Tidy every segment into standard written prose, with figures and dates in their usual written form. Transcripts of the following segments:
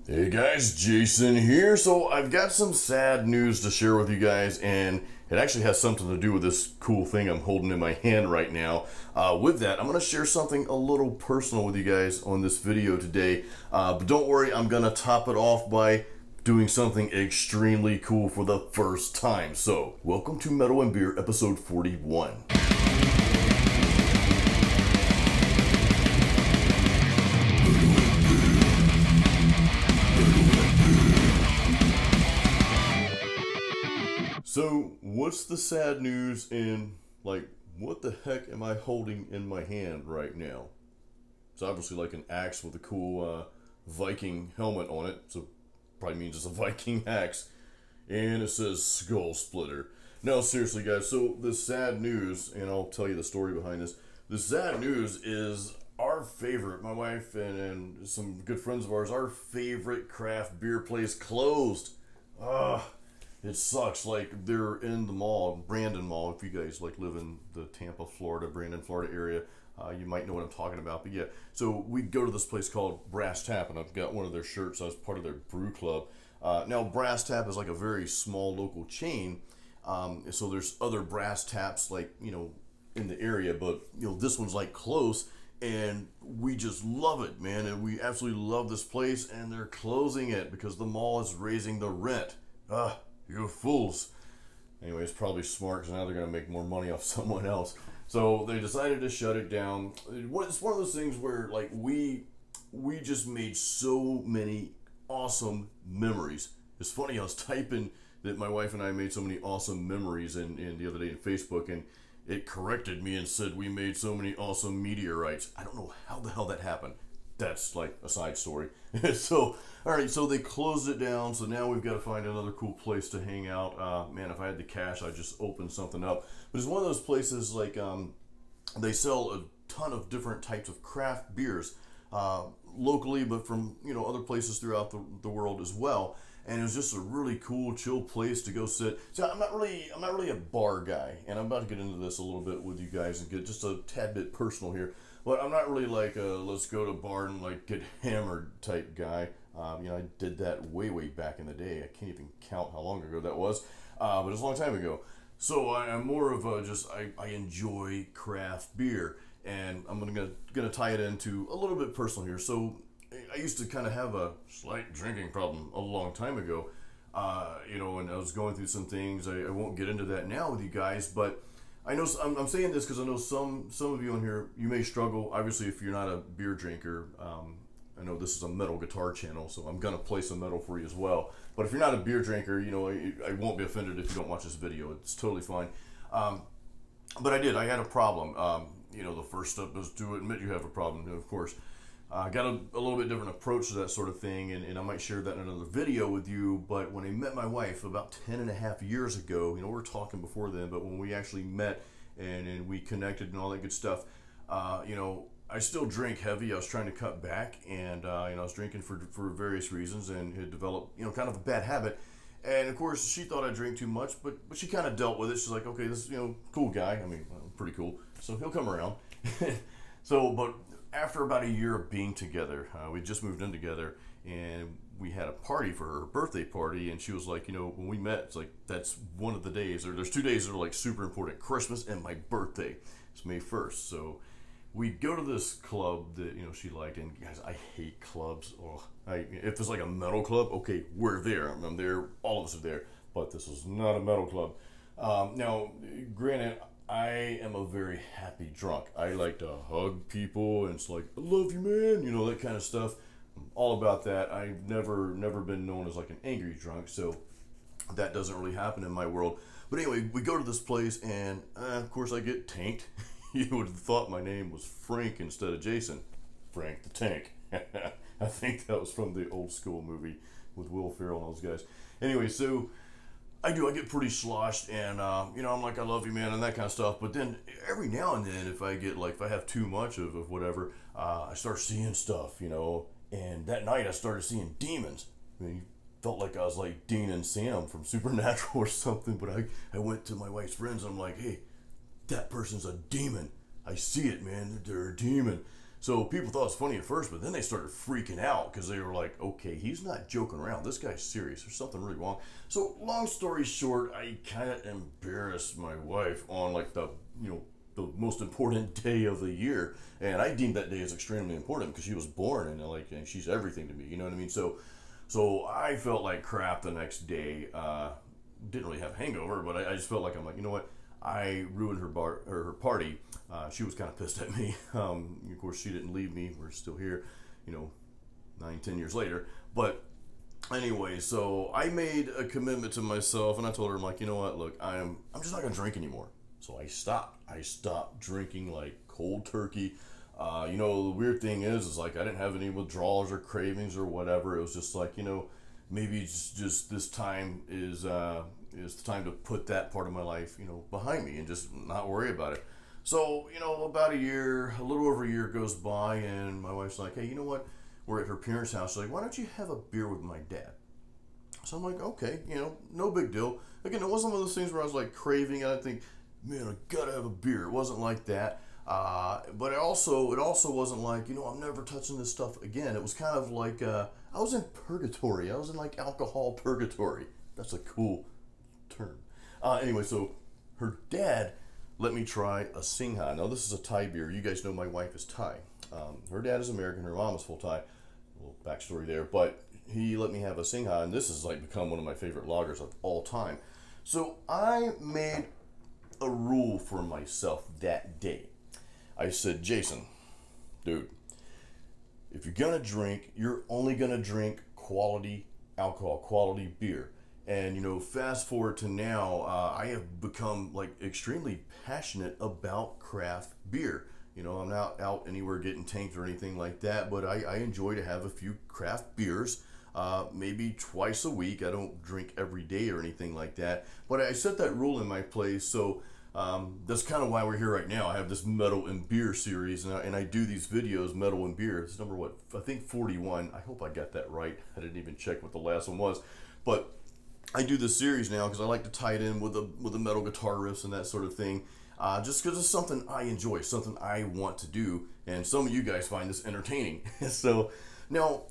Hey guys, Jason here. So I've got some sad news to share with you guys, and it actually has something to do with this cool thing I'm holding in my hand right now. With that, I'm going to share something a little personal with you guys on this video today. But don't worry, I'm going to top it off by doing something extremely cool for the first time. So, welcome to Metal and Beer, episode 41. So, what's the sad news and, like, what the heck am I holding in my hand right now? It's obviously like an axe with a cool Viking helmet on it, so probably means it's a Viking axe. And it says Skull Splitter. Now, seriously, guys, so the sad news, and I'll tell you the story behind this. The sad news is our favorite, my wife and some good friends of ours, our favorite craft beer place closed. It sucks. Like, they're in the mall, Brandon Mall. If you guys like live in the Tampa, Florida, Brandon, Florida area, you might know what I'm talking about. But yeah, so we go to this place called Brass Tap, and I've got one of their shirts. I was part of their brew club. Now, Brass Tap is like a very small local chain. So there's other Brass Taps, like, you know, in the area, but you know, this one's like close, and we just love it, man. And we absolutely love this place, and they're closing it because the mall is raising the rent. You fools. Anyway, it's probably smart because now they're going to make more money off someone else. So they decided to shut it down. It's one of those things where, like, we just made so many awesome memories. It's funny, I was typing that my wife and I made so many awesome memories in the other day in Facebook, and it corrected me and said we made so many awesome meteorites. I don't know how the hell that happened. That's like a side story. So, alright, so they closed it down, so now we've got to find another cool place to hang out. Man, if I had the cash, I'd just open something up. But it's one of those places, like, they sell a ton of different types of craft beers, locally, but from, you know, other places throughout the world as well. And it was just a really cool, chill place to go sit. So I'm not really a bar guy, and I'm about to get into this a little bit with you guys and get just a tad bit personal here. But I'm not really like a let's go to a bar and like get hammered type guy. You know, I did that way back in the day. I can't even count how long ago that was, but it's a long time ago. So I'm more of a just I enjoy craft beer, and I'm gonna tie it into a little bit personal here. So I used to kind of have a slight drinking problem a long time ago. You know, and I was going through some things. I won't get into that now with you guys, but I know I'm saying this because I know some of you on here, you may struggle. Obviously, if you're not a beer drinker, I know this is a metal guitar channel, so I'm gonna play some metal for you as well. But if you're not a beer drinker, you know, I won't be offended if you don't watch this video. It's totally fine. But I had a problem. You know, the first step is to admit you have a problem, of course. Got a little bit different approach to that sort of thing, and I might share that in another video with you. But when I met my wife about 10.5 years ago, you know, we were talking before then, but when we actually met and we connected and all that good stuff, you know, I still drink heavy. I was trying to cut back, and you know, I was drinking for various reasons, and had developed, you know, kind of a bad habit. And of course, she thought I drank too much, but she kind of dealt with it. She's like, okay, this, you know, cool guy. I mean, pretty cool. So he'll come around. So, but after about a year of being together, we just moved in together, and we had a party for her birthday party, and she was like, you know, when we met, it's like, that's one of the days, or there's 2 days that are like super important, Christmas and my birthday. It's May 1st, so we go to this club that, you know, she liked, and guys, I hate clubs. If it's like a metal club, okay, we're there. I'm there, all of us are there, but this is not a metal club. Now, granted, I am a very happy drunk. I like to hug people, and it's like, I love you, man, you know, that kind of stuff. I'm all about that. I've never been known as like an angry drunk, so that doesn't really happen in my world. But anyway, we go to this place, and of course I get tanked. You would have thought my name was Frank instead of Jason. Frank the Tank. I think that was from the old school movie with Will Ferrell and those guys. Anyway, so I get pretty sloshed, and you know, I'm like, I love you, man, and that kind of stuff. But then every now and then, if I have too much of whatever, I start seeing stuff, you know. And that night I started seeing demons. I mean, felt like I was like Dean and Sam from Supernatural or something. But I went to my wife's friends, and I'm like, hey, that person's a demon. I see it, man. They're a demon. So people thought it was funny at first, but then they started freaking out because they were like, okay, he's not joking around. This guy's serious. There's something really wrong. So long story short, I kind of embarrassed my wife on like the most important day of the year, and I deemed that day as extremely important because she was born, and she's everything to me. You know what I mean? So I felt like crap the next day. Didn't really have a hangover, but I just felt like, I'm like, you know what? I ruined her party. She was kind of pissed at me. Of course, she didn't leave me. We're still here, 9-10 years later. But anyway, so I made a commitment to myself, and I told her, I'm like, you know what? Look, I'm just not gonna drink anymore. So I stopped. I stopped drinking like cold turkey. The weird thing is like I didn't have any withdrawals or cravings or whatever. It was just like, maybe just this time is the time to put that part of my life, behind me and just not worry about it. So, about a little over a year goes by, and my wife's like, hey, you know what? We're at her parents' house. She's like, why don't you have a beer with my dad? So I'm like, okay, no big deal. Again, it wasn't one of those things where I was like craving and I think, man, I gotta have a beer. It wasn't like that. But it also wasn't like, I'm never touching this stuff again. It was kind of like, I was in purgatory. I was in like alcohol purgatory. That's a cool term. Anyway, so her dad let me try a Singha. Now this is a Thai beer. You guys know my wife is Thai. Her dad is American. Her mom is full Thai. A little backstory there, but he let me have a Singha, and this has like become one of my favorite lagers of all time. So I made a rule for myself that day. I said, Jason, dude, if you're gonna drink, you're only gonna drink quality alcohol, quality beer. And fast forward to now, I have become like extremely passionate about craft beer. I'm not out anywhere getting tanked or anything like that, but I enjoy to have a few craft beers, maybe twice a week. I don't drink every day or anything like that, but I set that rule in my place. So that's kind of why we're here right now. I have this metal and beer series, and I do these videos, metal and beer. It's number what? I think 41. I hope I got that right. I didn't even check what the last one was, but I do this series now because I like to tie it in with the metal guitar riffs and that sort of thing. Just because it's something I enjoy, something I want to do, and some of you guys find this entertaining. So now,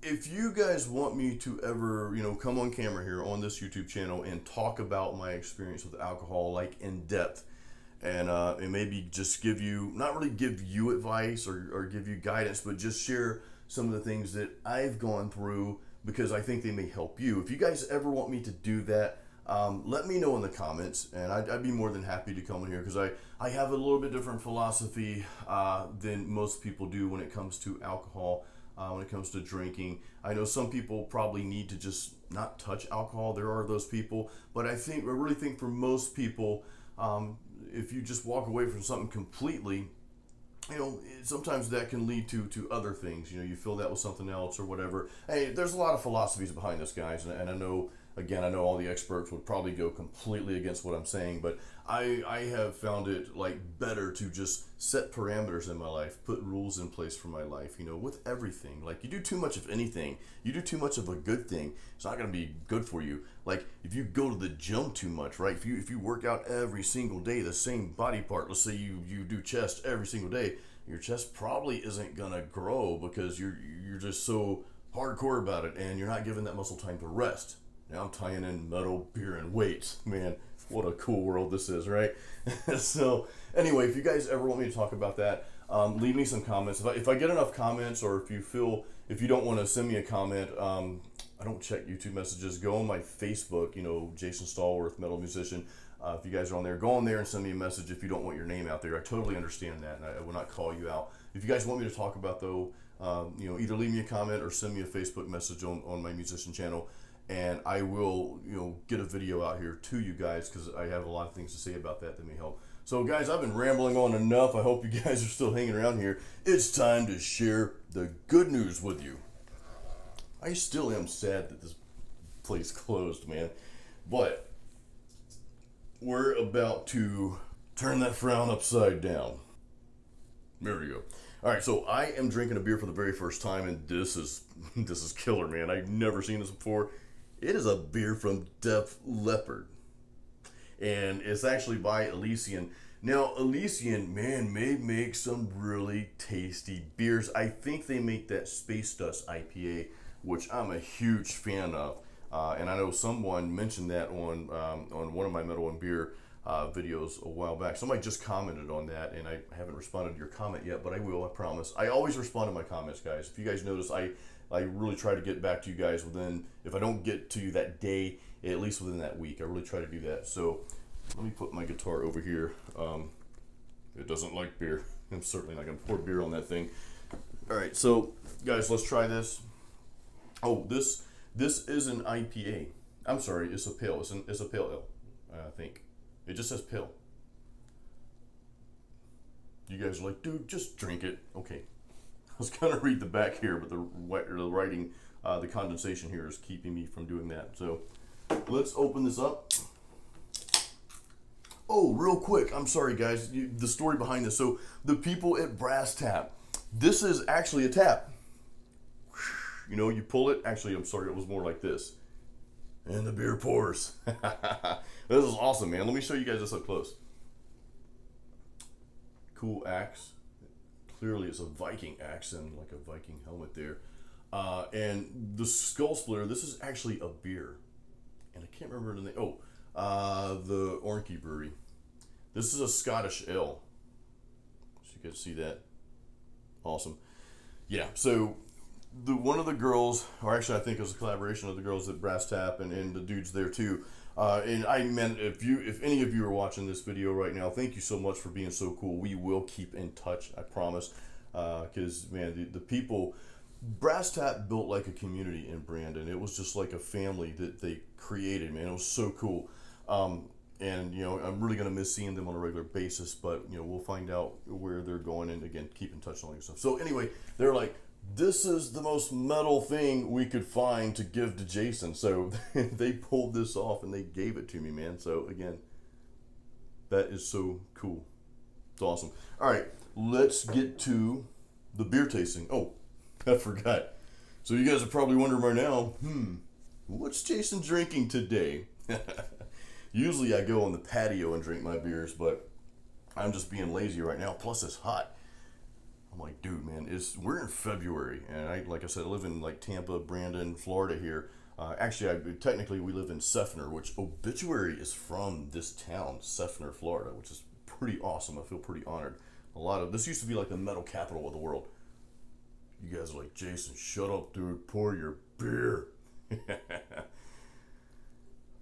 if you guys want me to ever, come on camera here on this YouTube channel and talk about my experience with alcohol, like in depth, and maybe just give you, not really give you advice or give you guidance, but just share some of the things that I've gone through because I think they may help you. If you guys ever want me to do that, let me know in the comments, and I'd be more than happy to come in here because I have a little bit different philosophy than most people do when it comes to alcohol. When it comes to drinking, I know some people probably need to just not touch alcohol. There are those people, but I really think for most people, if you just walk away from something completely, sometimes that can lead to other things. You fill that with something else or whatever. Hey, there's a lot of philosophies behind this, guys, and I know, again, I know all the experts would probably go completely against what I'm saying, but I have found it like better to just set parameters in my life, put rules in place for my life, with everything. Like, you do too much of anything, you do too much of a good thing, it's not going to be good for you. Like, if you go to the gym too much, right? If you work out every single day, the same body part, let's say you do chest every single day, your chest probably isn't going to grow because you're just so hardcore about it, and you're not giving that muscle time to rest. Now I'm tying in metal, beer, and weights. Man, what a cool world this is, right? So anyway, if you guys ever want me to talk about that, leave me some comments. If I get enough comments, or if you don't want to send me a comment, I don't check YouTube messages. Go on my Facebook, Jason Stallworth, metal musician. If you guys are on there, go on there and send me a message if you don't want your name out there. I totally understand that, and I will not call you out. If you guys want me to talk about, though, either leave me a comment or send me a Facebook message on my musician channel, and I will, get a video out here to you guys because I have a lot of things to say about that may help. So, guys, I've been rambling on enough. I hope you guys are still hanging around here. It's time to share the good news with you. I still am sad that this place closed, man, but we're about to turn that frown upside down. There we go. All right, so I am drinking a beer for the very first time, and this is killer, man. I've never seen this before. It is a beer from Leppard, and it's actually by Elysian. Now, Elysian, man, they make some really tasty beers. I think they make that Space Dust IPA, which I'm a huge fan of. And I know someone mentioned that on one of my Metal and Beer videos a while back. Somebody just commented on that, and I haven't responded to your comment yet, but I will, I promise. I always respond to my comments, guys. If you guys notice, I really try to get back to you guys within, if I don't get to you that day, at least within that week. I really try to do that. So let me put my guitar over here. It doesn't like beer. I'm certainly not going to pour beer on that thing. All right, so guys, let's try this. Oh, this is an IPA. I'm sorry, it's a pale. It's a pale ale, I think. It just says pale. You guys are like, dude, just drink it. Okay. I was gonna read the back here, but the writing, the condensation here is keeping me from doing that. So let's open this up. Oh, real quick, I'm sorry guys, the story behind this. So the people at Brass Tap, this is actually a tap. You know, you pull it. Actually, I'm sorry, it was more like this. And the beer pours. This is awesome, man. Let me show you guys this up close. Cool axe. Clearly it's a Viking axe and like a Viking helmet there. And the Skull Splitter, this is actually a beer. And I can't remember the name. Oh, the Ornky Brewery. This is a Scottish ale. So you guys see that? Awesome. Yeah, so one of the girls, or actually I think it was a collaboration of the girls at Brass Tap and the dudes there too. And I meant, if any of you are watching this video right now, thank you so much for being so cool. We will keep in touch, I promise. Because man, the people, Brass Tap built like a community in Brandon. It was just like a family that they created, man. It was so cool. And you know, I'm really gonna miss seeing them on a regular basis, but you know, we'll find out where they're going, and again, keep in touch on all your stuff. So anyway, they're like, this is the most metal thing we could find to give to Jason. So they pulled this off and they gave it to me, man. So again, that is so cool. It's awesome. All right, let's get to the beer tasting. Oh, I forgot. So you guys are probably wondering right now, what's Jason drinking today? Usually I go on the patio and drink my beers, but I'm just being lazy right now. Plus it's hot. I'm like, dude, man, we're in February, and like I said, I live in like Tampa, Brandon, Florida here. Actually, technically we live in Seffner, which Obituary is from this town, Seffner, Florida, which is pretty awesome. I feel pretty honored. This used to be like the metal capital of the world. You guys are like, Jason, shut up, dude, pour your beer.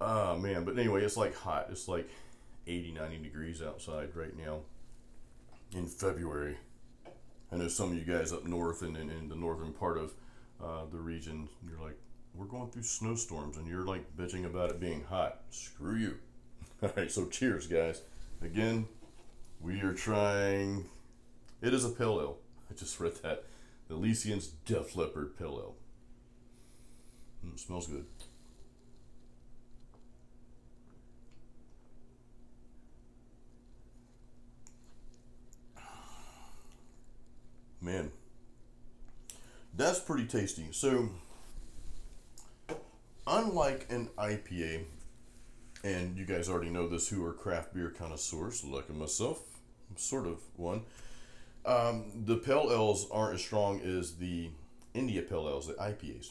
Oh man, but anyway, it's like hot. It's like 80, 90 degrees outside right now in February. I know some of you guys up north and in the northern part of the region, you're like, we're going through snowstorms, and you're like bitching about it being hot. Screw you. All right, so cheers, guys. Again, we are trying, it is a pale ale. I just read that. The Elysian's Def Leppard Pale Ale. Smells good. Man, that's pretty tasty. So, unlike an IPA, and you guys already know this who are craft beer connoisseurs, like myself, I'm sort of one, the pale ales aren't as strong as the India pale ales, the IPAs.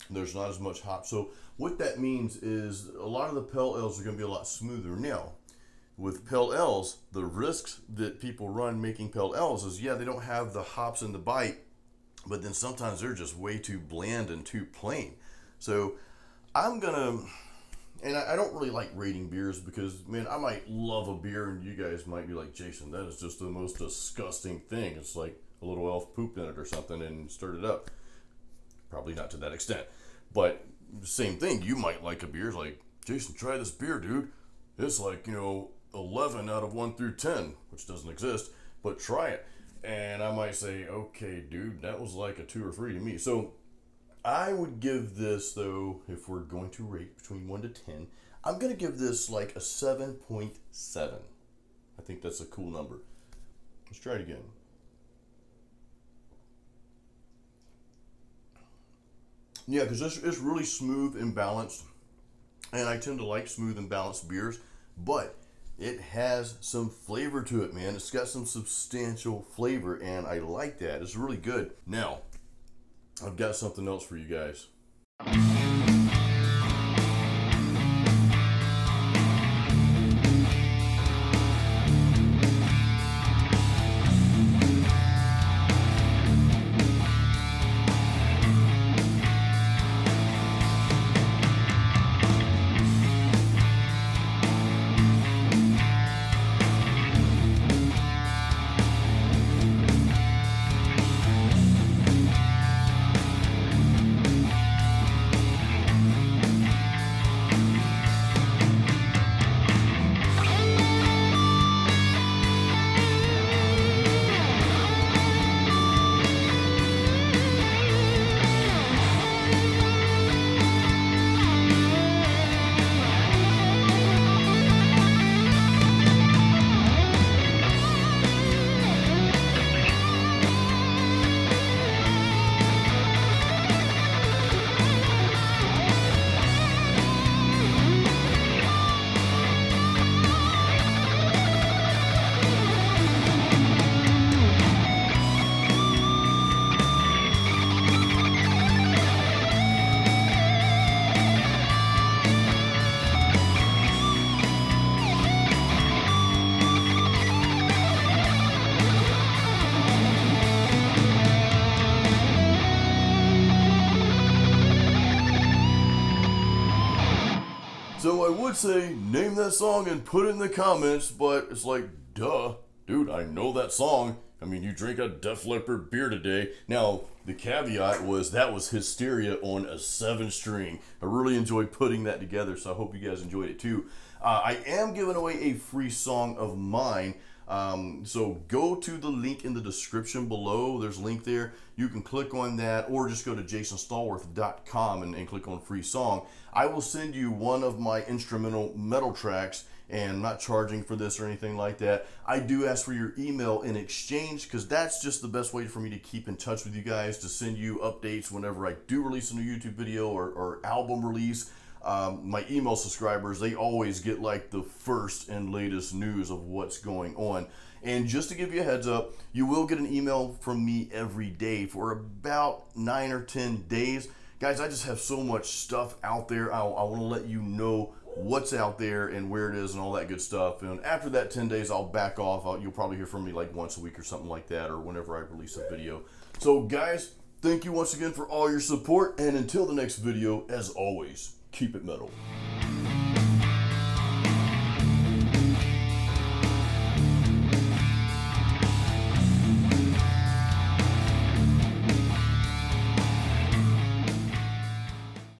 There's not as much hop. So what that means is a lot of the pale ales are going to be a lot smoother. Now, with pale ales, the risks that people run making pale ales is, yeah, they don't have the hops and the bite, but then sometimes they're just way too bland and too plain. So I'm gonna, and I don't really like rating beers because, man, I might love a beer and you guys might be like, Jason, that is just the most disgusting thing. It's like a little elf pooped in it or something and stirred it up. Probably not to that extent, but same thing. You might like a beer, it's like, Jason, try this beer, dude. It's like, 11 out of 1 through 10, which doesn't exist, but try it. And I might say, okay, dude, that was like a 2 or 3 to me. So I would give this, though, if we're going to rate between 1 to 10, I'm going to give this like a 7.7. I think that's a cool number. Let's try it again. Yeah, because it's really smooth and balanced. And I tend to like smooth and balanced beers. But it has some flavor to it, man. It's got some substantial flavor, and I like that. It's really good. Now, I've got something else for you guys. So I would say name that song and put it in the comments, but it's like, duh, dude, I know that song. I mean, you drink a Def Leppard beer today. Now, the caveat was that was Hysteria on a 7-string. I really enjoyed putting that together, so I hope you guys enjoyed it too. I am giving away a free song of mine. So go to the link in the description below. There's a link there. You can click on that, or just go to jasonstallworth.com and click on free song. I will send you one of my instrumental metal tracks, and I'm not charging for this or anything like that. I do ask for your email in exchange, because that's just the best way for me to keep in touch with you guys, to send you updates whenever I do release a new YouTube video or album release. My email subscribers, they always get like the first and latest news of what's going on. And just to give you a heads up, you will get an email from me every day for about 9 or 10 days. Guys, I just have so much stuff out there. I want to let you know what's out there and where it is and all that good stuff. And after that 10 days, I'll back off. You'll probably hear from me like once a week or something like that, or whenever I release a video. So guys, thank you once again for all your support. And until the next video, as always, keep it metal.